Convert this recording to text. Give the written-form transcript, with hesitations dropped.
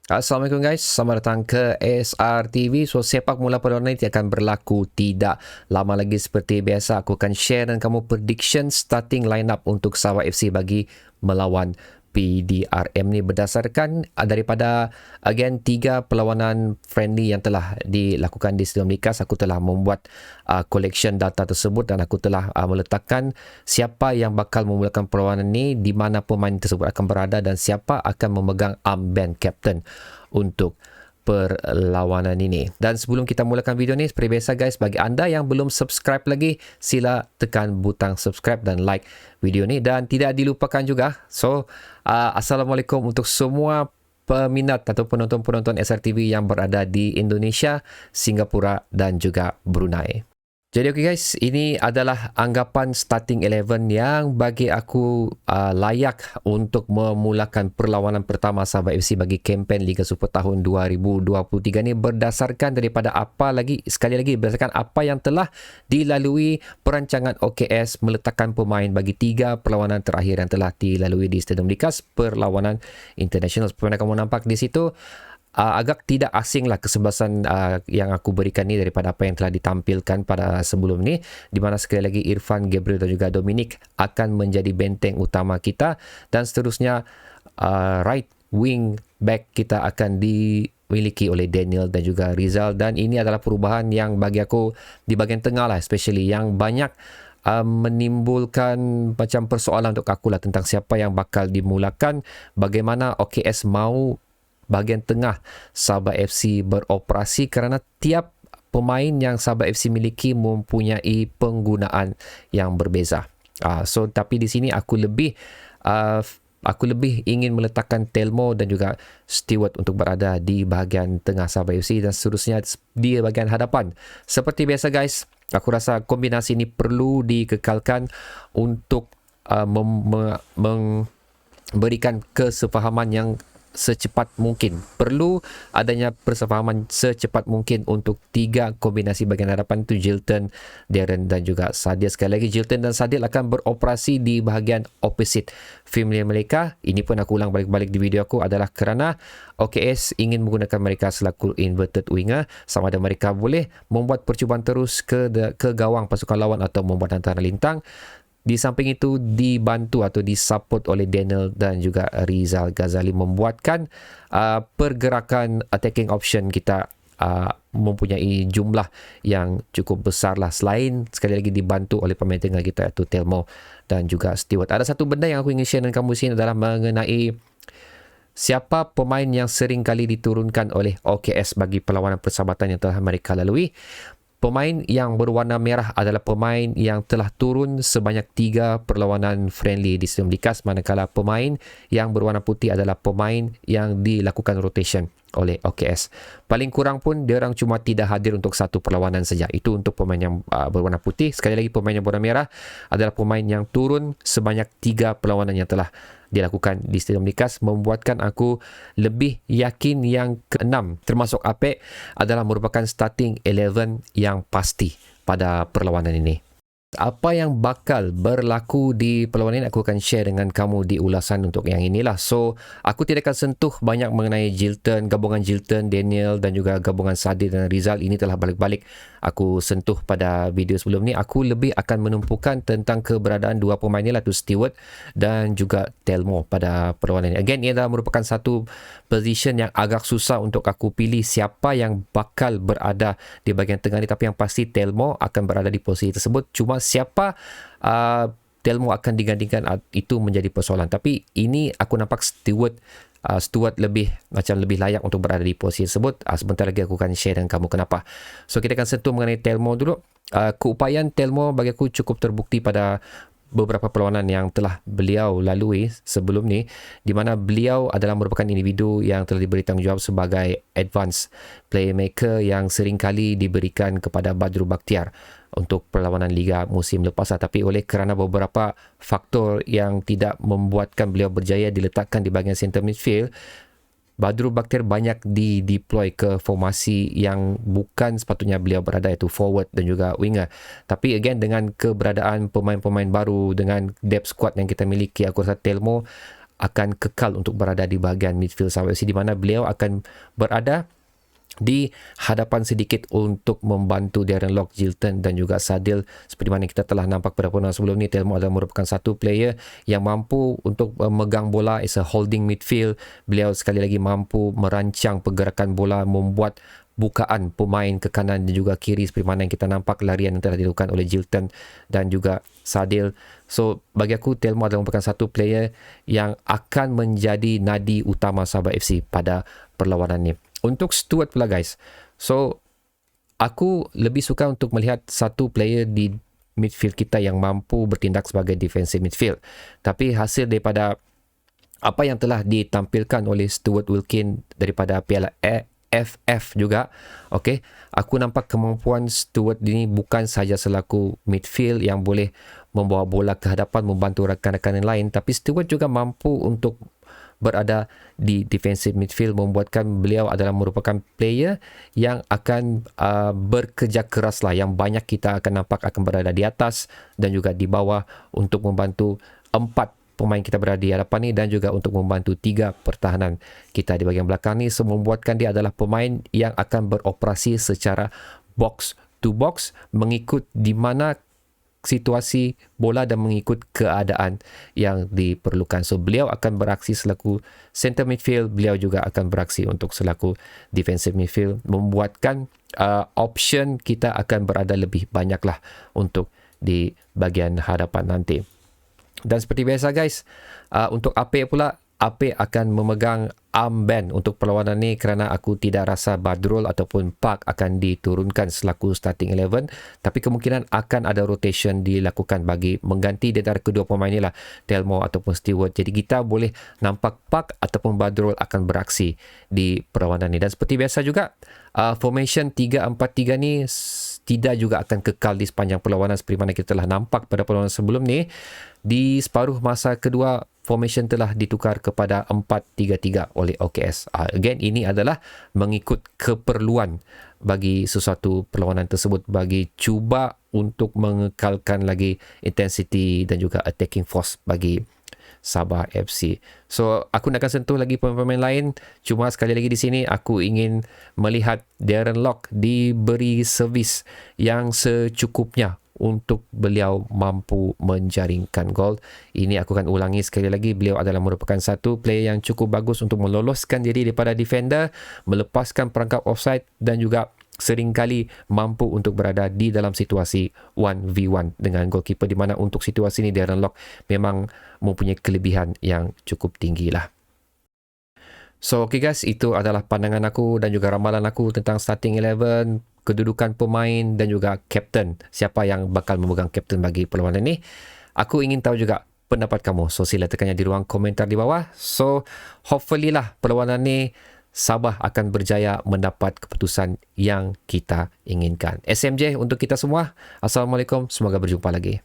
Assalamualaikum guys, selamat datang ke SRTV. So sepak bola perlawanan ini akan berlaku tidak lama lagi. Seperti biasa, aku akan share dengan kamu prediction starting lineup untuk Sabah FC bagi melawan PDRM ni berdasarkan daripada again 3 perlawanan friendly yang telah dilakukan di Stadium Likas. Aku telah membuat collection data tersebut dan aku telah meletakkan siapa yang bakal memulakan perlawanan ni, di mana pemain tersebut akan berada dan siapa akan memegang armband captain untuk perlawanan ini. Dan sebelum kita mulakan video ni, seperti biasa guys, bagi anda yang belum subscribe lagi, sila tekan butang subscribe dan like video ni. Dan tidak dilupakan juga, Assalamualaikum untuk semua peminat atau penonton-penonton SRTV yang berada di Indonesia, Singapura dan juga Brunei. Jadi okay guys, ini adalah anggapan starting 11 yang bagi aku layak untuk memulakan perlawanan pertama Sabah FC bagi kempen Liga Super tahun 2023 ni, berdasarkan daripada sekali lagi berdasarkan apa yang telah dilalui perancangan OKS meletakkan pemain bagi 3 perlawanan terakhir yang telah dilalui di Stadium Likas, perlawanan international. Seperti kamu nampak di situ, agak tidak asing lah kesebelasan yang aku berikan ni daripada apa yang telah ditampilkan pada sebelum ni, di mana sekali lagi Irfan, Gabriel dan juga Dominic akan menjadi benteng utama kita, dan seterusnya right wing back kita akan dimiliki oleh Daniel dan juga Rizal. Dan ini adalah perubahan yang bagi aku di bahagian tengah lah, especially yang banyak menimbulkan macam persoalan untuk aku lah tentang siapa yang bakal dimulakan, bagaimana OKS mau bahagian tengah Sabah FC beroperasi, kerana tiap pemain yang Sabah FC miliki mempunyai penggunaan yang berbeza. Tapi di sini aku lebih ingin meletakkan Telmo dan juga Stewart untuk berada di bahagian tengah Sabah FC dan seterusnya di bahagian hadapan. Seperti biasa guys, aku rasa kombinasi ini perlu dikekalkan untuk memberikan kesefahaman yang secepat mungkin. Perlu adanya persefahaman secepat mungkin untuk 3 kombinasi bahagian hadapan itu, Jilton, Darren dan juga Sadil. Sekali lagi, Jilton dan Sadil akan beroperasi di bahagian opposite family mereka. Ini pun aku ulang balik-balik di video aku adalah kerana OKS ingin menggunakan mereka selaku inverted winger, sama ada mereka boleh membuat percubaan terus ke gawang pasukan lawan atau membuat hantaran lintang. Di samping itu dibantu atau disupport oleh Daniel dan juga Rizal Ghazali, membuatkan pergerakan attacking option kita mempunyai jumlah yang cukup besar lah, selain sekali lagi dibantu oleh pemain tengah kita iaitu Telmo dan juga Stewart. Ada satu benda yang aku ingin share dengan kamu sini adalah mengenai siapa pemain yang sering kali diturunkan oleh OKS bagi perlawanan persahabatan yang telah mereka lalui. Pemain yang berwarna merah adalah pemain yang telah turun sebanyak 3 perlawanan friendly di Stadium Likas, manakala pemain yang berwarna putih adalah pemain yang dilakukan rotation oleh OKS. Paling kurang pun diorang cuma tidak hadir untuk 1 perlawanan saja. Itu untuk pemain yang berwarna putih. Sekali lagi, pemain yang berwarna merah adalah pemain yang turun sebanyak 3 perlawanan yang telah dilakukan di Stadium Likas, membuatkan aku lebih yakin yang ke-6 termasuk Apek adalah merupakan starting 11 yang pasti pada perlawanan ini. Apa yang bakal berlaku di perlawanan ini aku akan share dengan kamu di ulasan untuk yang inilah. So, aku tidak akan sentuh banyak mengenai Jilton, gabungan Jilton, Daniel dan juga gabungan Sadil dan Rizal. Ini telah balik-balik aku sentuh pada video sebelum ni. Aku lebih akan menumpukan tentang keberadaan 2 pemain ni lah, tu Stewart dan juga Telmo pada perlawanan ini. Again, ia adalah merupakan satu position yang agak susah untuk aku pilih siapa yang bakal berada di bahagian tengah ni, tapi yang pasti Telmo akan berada di posisi tersebut. Cuma siapa Telmo akan digantikan itu menjadi persoalan. Tapi ini aku nampak Stewart lebih layak untuk berada di posisi tersebut. Sebentar lagi aku akan share dengan kamu kenapa. So kita akan sentuh mengenai Telmo dulu. Keupayaan Telmo bagi aku cukup terbukti pada beberapa perlawanan yang telah beliau lalui sebelum ni, di mana beliau adalah merupakan individu yang telah diberi tanggungjawab sebagai advance playmaker yang seringkali diberikan kepada Badru Bakhtiar untuk perlawanan Liga musim lepas. Tapi oleh kerana beberapa faktor yang tidak membuatkan beliau berjaya diletakkan di bahagian center midfield, Badru Bakhtiar banyak dideploy ke formasi yang bukan sepatutnya beliau berada, iaitu forward dan juga winger. Tapi again, dengan keberadaan pemain-pemain baru, dengan depth squad yang kita miliki, aku rasa Telmo akan kekal untuk berada di bahagian midfield Sabah FC, di mana beliau akan berada di hadapan sedikit untuk membantu Darren Lock, Jilton dan juga Sadil. Seperti mana kita telah nampak pada perlawanan sebelum ni, Telmo adalah merupakan satu player yang mampu untuk memegang bola, is a holding midfield. Beliau sekali lagi mampu merancang pergerakan bola, membuat bukaan pemain ke kanan dan juga kiri, seperti mana yang kita nampak larian yang telah dilakukan oleh Jilton dan juga Sadil. So bagi aku, Telmo adalah merupakan satu player yang akan menjadi nadi utama Sabah FC pada perlawanan ni. Untuk Stewart pula guys, so aku lebih suka untuk melihat satu player di midfield kita yang mampu bertindak sebagai defensive midfield. Tapi hasil daripada apa yang telah ditampilkan oleh Stuart Wilkin daripada Piala FF juga, okay, aku nampak kemampuan Stuart ini bukan sahaja selaku midfield yang boleh membawa bola ke hadapan, membantu rakan-rakan yang lain, tapi Stuart juga mampu untuk berada di defensive midfield, membuatkan beliau adalah merupakan player yang akan bekerja keras lah, yang banyak kita akan nampak akan berada di atas dan juga di bawah untuk membantu 4 pemain kita berada di hadapan ni dan juga untuk membantu 3 pertahanan kita di bahagian belakang ni. So membuatkan dia adalah pemain yang akan beroperasi secara box to box, mengikut di mana situasi bola dan mengikut keadaan yang diperlukan. So beliau akan beraksi selaku center midfield, beliau juga akan beraksi untuk selaku defensive midfield, membuatkan option kita akan berada lebih banyak lah untuk di bahagian hadapan nanti. Dan seperti biasa guys, untuk Apek pula, Apek akan memegang armband untuk perlawanan ni kerana aku tidak rasa Badrul ataupun Park akan diturunkan selaku starting 11, tapi kemungkinan akan ada rotation dilakukan bagi mengganti di antara kedua pemain ni lah, Telmo ataupun Stewart. Jadi kita boleh nampak Park ataupun Badrul akan beraksi di perlawanan ni. Dan seperti biasa juga, formation 3-4-3 ni tidak juga akan kekal di sepanjang perlawanan seperti mana kita telah nampak pada perlawanan sebelum ni. Di separuh masa kedua, formation telah ditukar kepada 4-3-3 oleh OKS. Again, ini adalah mengikut keperluan bagi sesuatu perlawanan tersebut, bagi cuba untuk mengekalkan lagi intensity dan juga attacking force bagi Sabah FC. So aku nak akan sentuh lagi pemain-pemain lain, cuma sekali lagi di sini aku ingin melihat Darren Lock diberi servis yang secukupnya untuk beliau mampu menjaringkan gol. Ini aku akan ulangi sekali lagi, beliau adalah merupakan satu player yang cukup bagus untuk meloloskan diri daripada defender, melepaskan perangkap offside dan juga seringkali mampu untuk berada di dalam situasi 1v1 dengan goalkeeper, di mana untuk situasi ini Darren Lock memang mempunyai kelebihan yang cukup tinggi lah. So okay guys, itu adalah pandangan aku dan juga ramalan aku tentang starting 11, kedudukan pemain dan juga captain, siapa yang bakal memegang captain bagi perlawanan ini. Aku ingin tahu juga pendapat kamu, so sila tekannya di ruang komentar di bawah. So hopefully lah perlawanan ni Sabah akan berjaya mendapat keputusan yang kita inginkan. SMJ untuk kita semua. Assalamualaikum, semoga berjumpa lagi.